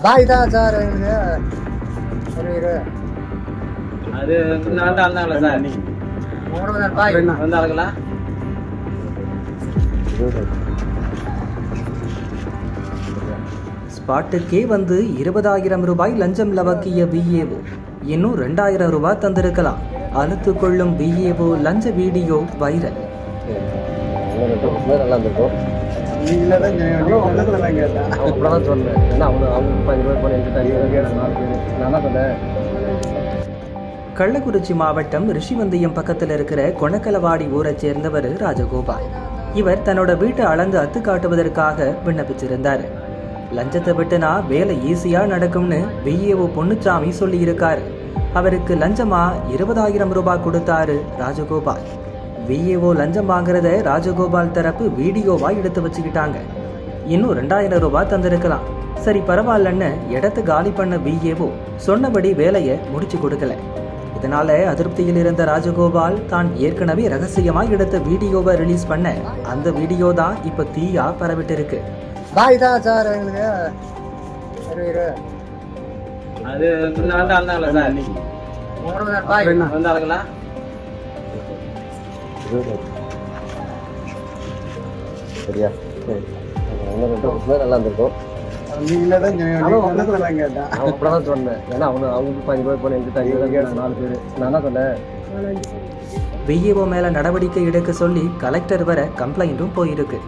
பாய் தான் சார் எங்களுக்கு ஒரு அது வந்தாங்களா சார்? பாய் வந்தாங்களா? ஸ்பாட்டுக்கே வந்து 20,000 ரூபாய் லஞ்சம் லவக்கிய விஏஓ இன்னும் 2,000 ரூபாய் தந்திருக்கலாம். அழுத்து கொள்ளும் விஏஓ லஞ்ச வீடியோ வைரல். நல்லா இருந்திருக்கும். அப்படிதான் சொன்னேன். ஏன்னா அவங்க 10 ரூபாய் நான் தான் சொன்னேன். கள்ளக்குறிச்சி மாவட்டம் ரிஷிவந்தியம் பக்கத்தில் இருக்கிற கொணக்கலவாடி ஊரைச் சேர்ந்தவர் ராஜகோபால். இவர் தன்னோட வீட்டை அளந்து அத்து காட்டுவதற்காக விண்ணப்பிச்சிருந்தார். லஞ்சத்தை விட்டுனா வேலை ஈஸியா நடக்கும்னு விஏஓ பொன்னுச்சாமி சொல்லி இருக்காரு. அவருக்கு லஞ்சமா 20,000 ரூபாய் கொடுத்தாரு ராஜகோபால். விஏஓ லஞ்சம் வாங்குறத ராஜகோபால் தரப்பு வீடியோவா எடுத்து வச்சுக்கிட்டாங்க. இன்னும் 2,000 ரூபாய் தந்திருக்கலாம். சரி பரவாயில்லன்னு இடத்தை காலி பண்ண விஏஓ சொன்னபடி வேலையை முடிச்சு கொடுக்கல. இதனால அதிருப்தியில் இருந்த ராஜகோபால் தான் ஏற்கனவே ரகசியமாக எடுத்த வீடியோவை ரிலீஸ் பண்ண அந்த வீடியோ தான் இப்ப தீயா பரவிட்டு இருக்கு. பாய் தான் சார் எங்களுக்கு அது வந்தாங்களா சார்? பாய் வந்தாங்களா? சரியா? நல்லா இருந்திருக்கும். அப்படிதான் சொன்னேன். ஏன்னா அவங்க 10 ரூபாய் எனக்கு 4 பேர் நான் தான் சொன்னேன். விஏஓ மேல நடவடிக்கை எடுக்க சொல்லி கலெக்டர் வர கம்ப்ளைண்ட்டும் போயிருக்கு.